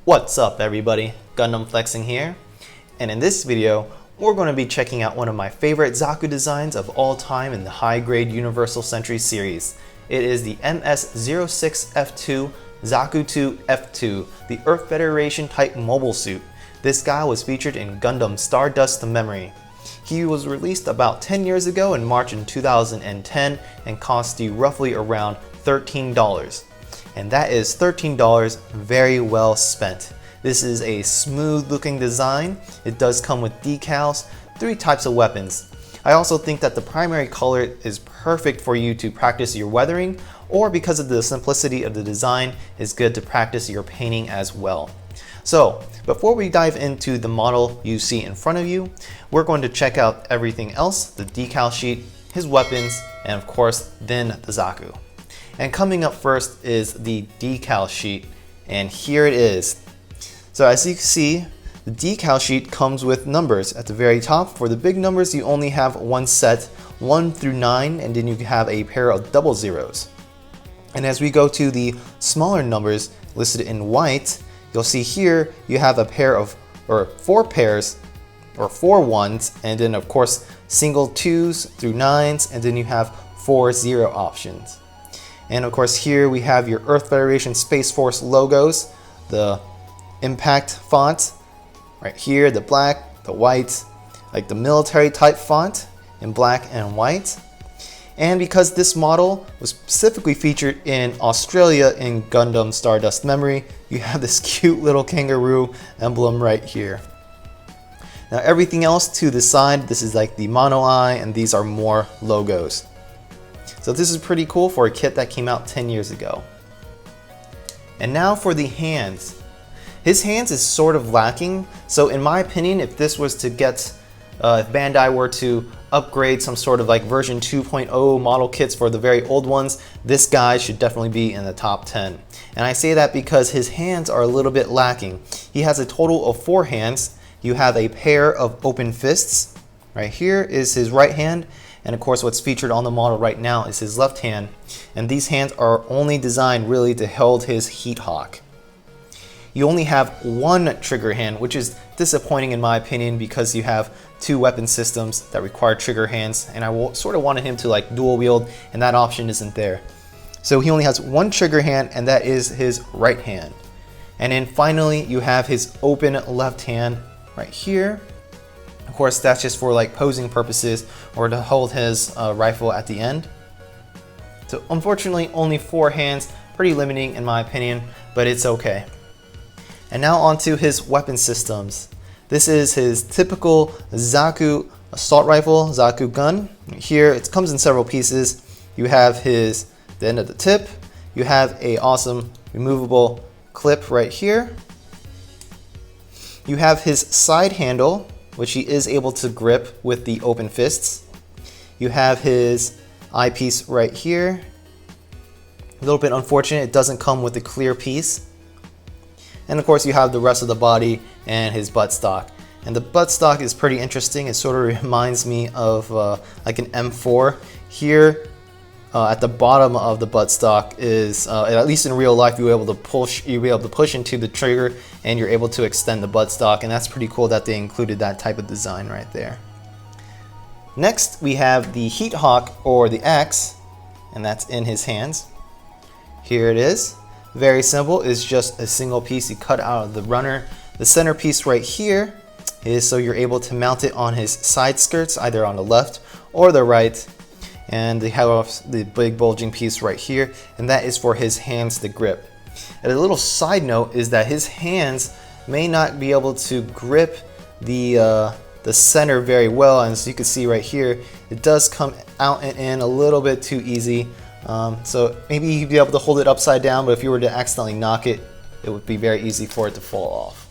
What's up everybody, Gundam Flexing here, and in this video we're going to be checking out one of my favorite Zaku designs of all time in the high-grade Universal Century series. It is the MS-06F-2 Zaku II F2, the Earth Federation type mobile suit. This guy was featured in Gundam Stardust Memory. He was released about 10 years ago in March in 2010 and cost you roughly around $13. And that is $13 very well spent. This is a smooth looking design. It does come with decals, 3 types of weapons. I also think that the primary color is perfect for you to practice your weathering, or because of the simplicity of the design, is good to practice your painting as well. So before we dive into the model you see in front of you, we're going to check out everything else, the decal sheet, his weapons, and of course then the Zaku. And coming up first is the decal sheet, and here it is. So as you can see, the decal sheet comes with numbers at the very top. For the big numbers, you only have one set, 1 through 9, and then you have a pair of double zeros. And as we go to the smaller numbers listed in white, you'll see here you have a pair of, or 4 pairs, or 4 ones, and then of course single 2s through 9s, and then you have 4 0 options. And of course here we have your Earth Federation Space Force logos, the impact font, right here, the black, the white, like the military type font in black and white. And because this model was specifically featured in Australia in Gundam Stardust Memory, you have this cute little kangaroo emblem right here. Now everything else to the side, this is like the mono eye, and these are more logos. So this is pretty cool for a kit that came out 10 years ago. And now for the hands. His hands is sort of lacking, so in my opinion, if this was to get, if Bandai were to upgrade some sort of like version 2.0 model kits for the very old ones, this guy should definitely be in the top 10. And I say that because his hands are a little bit lacking. He has a total of 4 hands. You have a pair of open fists. Right here is his right hand. And of course what's featured on the model right now is his left hand. And these hands are only designed really to hold his heat hawk. You only have 1 trigger hand, which is disappointing in my opinion because you have 2 weapon systems that require trigger hands, and I sort of wanted him to like dual wield, and that option isn't there. So he only has 1 trigger hand, and that is his right hand. And then finally you have his open left hand right here. Of course that's just for like posing purposes or to hold his rifle at the end. So unfortunately only 4 hands, pretty limiting in my opinion, but it's okay. And now onto his weapon systems. This is his typical Zaku assault rifle, Zaku gun. Here it comes in several pieces. You have the end of the tip. You have a awesome removable clip right here. You have his side handle, which he is able to grip with the open fists. You have his eyepiece right here. A little bit unfortunate, it doesn't come with a clear piece. And of course you have the rest of the body and his buttstock. And the buttstock is pretty interesting. It sort of reminds me of like an M4. Here at the bottom of the buttstock is, at least in real life, you'll be able to push into the trigger and you're able to extend the buttstock, and that's pretty cool that they included that type of design right there. Next we have the heat hawk, or the axe, and that's in his hands. Here it is. Very simple, it's just a single piece you cut out of the runner. The center piece right here is so you're able to mount it on his side skirts, either on the left or the right. And they have the big bulging piece right here, and that is for his hands to grip. And a little side note is that his hands may not be able to grip the center very well, and as you can see right here, it does come out and in a little bit too easy. So maybe you'd be able to hold it upside down, but if you were to accidentally knock it, it would be very easy for it to fall off.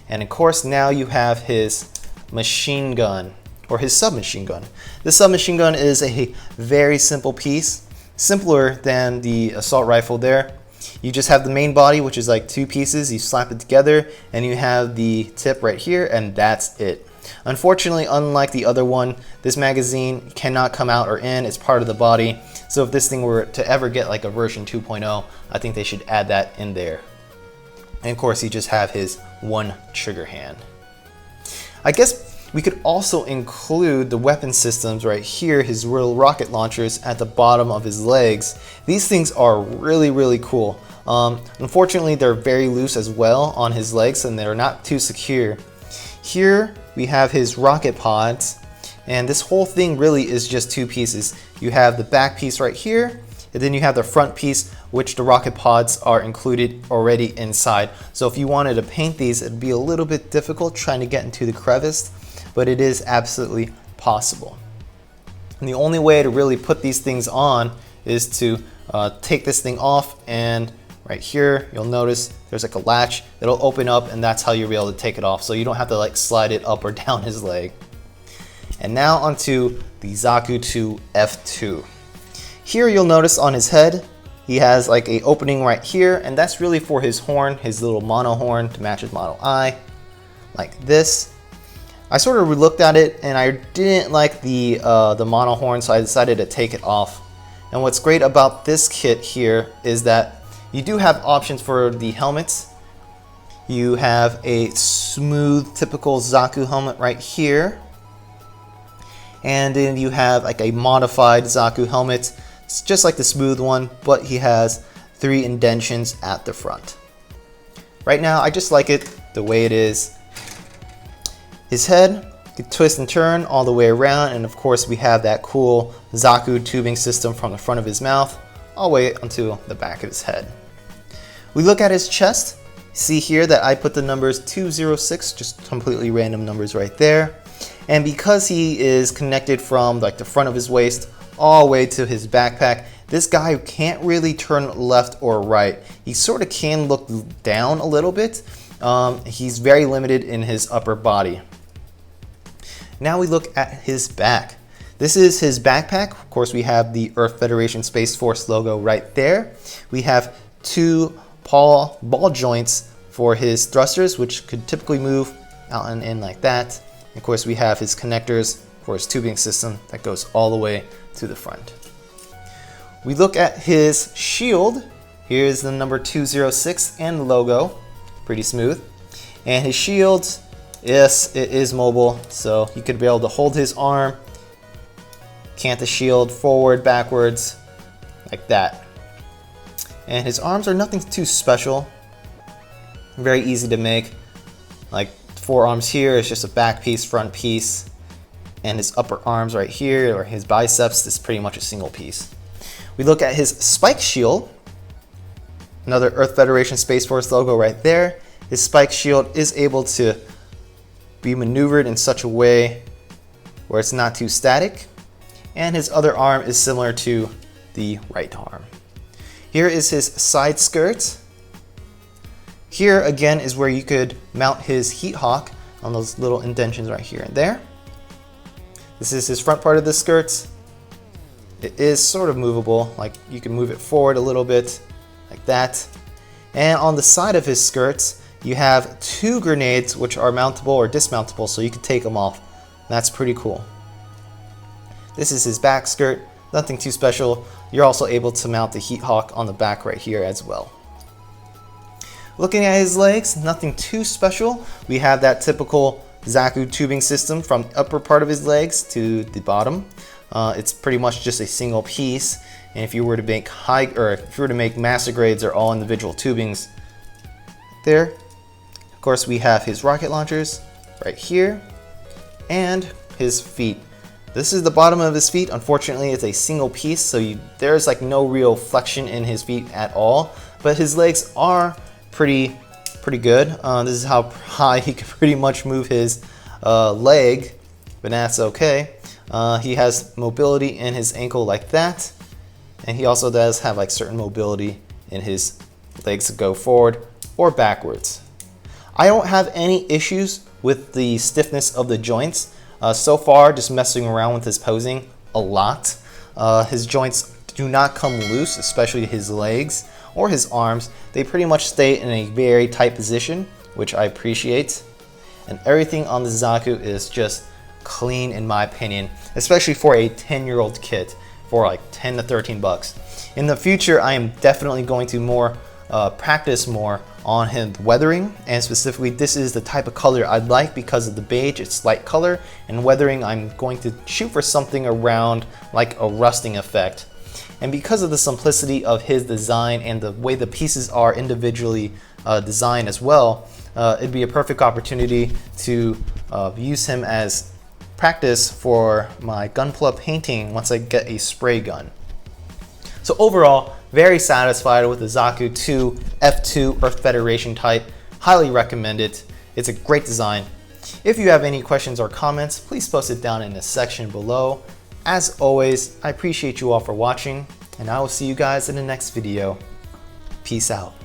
And of course now you have his machine gun, or his submachine gun. This submachine gun is a very simple piece, simpler than the assault rifle there. You just have the main body, which is like 2 pieces, you slap it together, and you have the tip right here, and that's it. Unfortunately, unlike the other one, this magazine cannot come out or in, it's part of the body. So if this thing were to ever get like a version 2.0, I think they should add that in there. And of course, you just have his one trigger hand. I guess we could also include the weapon systems right here, his real rocket launchers at the bottom of his legs. These things are really cool. Unfortunately, they're very loose as well on his legs and they're not too secure. Here we have his rocket pods, and this whole thing really is just two pieces. You have the back piece right here, and then you have the front piece, which the rocket pods are included already inside. So if you wanted to paint these, it'd be a little bit difficult trying to get into the crevice, but it is absolutely possible. And the only way to really put these things on is to take this thing off, and right here you'll notice there's like a latch. It'll open up, and that's how you'll be able to take it off, so you don't have to like slide it up or down his leg. And now onto the Zaku II F2. Here you'll notice on his head he has like a opening right here, and that's really for his horn, his little mono horn to match his Model I, like this. I sort of looked at it and I didn't like the mono horn, so I decided to take it off. And what's great about this kit here is that you do have options for the helmets. You have a smooth, typical Zaku helmet right here. And then you have like a modified Zaku helmet. It's just like the smooth one, but he has 3 indentions at the front. Right now, I just like it the way it is. His head can twist and turn all the way around, and of course we have that cool Zaku tubing system from the front of his mouth all the way onto the back of his head. We look at his chest. See here that I put the numbers 206, just completely random numbers right there. And because he is connected from like the front of his waist all the way to his backpack, this guy can't really turn left or right. He sort of can look down a little bit. He's very limited in his upper body. Now we look at his back. This is his backpack. Of course, we have the Earth Federation Space Force logo right there. We have 2 ball joints for his thrusters, which could typically move out and in like that. Of course, we have his connectors for his tubing system that goes all the way to the front. We look at his shield. Here's the number 206 and the logo. Pretty smooth. And his shield, yes, it is mobile, so you could be able to hold his arm, cant the shield forward, backwards, like that. And his arms are nothing too special. Very easy to make. Like forearms here is just a back piece, front piece. And his upper arms right here, or his biceps, is pretty much a single piece. We look at his spike shield. Another Earth Federation Space Force logo right there. His spike shield is able to be maneuvered in such a way where it's not too static. And his other arm is similar to the right arm. Here is his side skirt. Here again is where you could mount his heat hawk on those little indentions right here and there. This is his front part of the skirt. It is sort of movable, like you can move it forward a little bit, like that. And on the side of his skirts, you have 2 grenades which are mountable or dismountable, so you can take them off. That's pretty cool. This is his back skirt, nothing too special. You're also able to mount the heat hawk on the back right here as well. Looking at his legs, nothing too special. We have that typical Zaku tubing system from the upper part of his legs to the bottom. It's pretty much just a single piece, and if you were to make master grades, they're all individual tubings there. Of course, we have his rocket launchers right here, and his feet. This is the bottom of his feet. Unfortunately, it's a single piece, so there's like no real flexion in his feet at all. But his legs are pretty good. This is how high he can pretty much move his leg, but that's okay. He has mobility in his ankle like that, and he also does have like certain mobility in his legs to go forward or backwards. I don't have any issues with the stiffness of the joints. So far, just messing around with his posing a lot. His joints do not come loose, especially his legs or his arms. They pretty much stay in a very tight position, which I appreciate. And everything on the Zaku is just clean in my opinion, especially for a 10-year-old kit for like 10 to 13 bucks. In the future, I am definitely going to practice more on his weathering, and specifically this is the type of color I'd like because of the beige, it's light color, and weathering I'm going to shoot for something around like a rusting effect. And because of the simplicity of his design and the way the pieces are individually designed as well, it'd be a perfect opportunity to use him as practice for my gunpla painting once I get a spray gun. So overall, very satisfied with the Zaku II F2 Earth Federation type. Highly recommend it. It's a great design. If you have any questions or comments, please post it down in the section below. As always, I appreciate you all for watching, and I will see you guys in the next video. Peace out.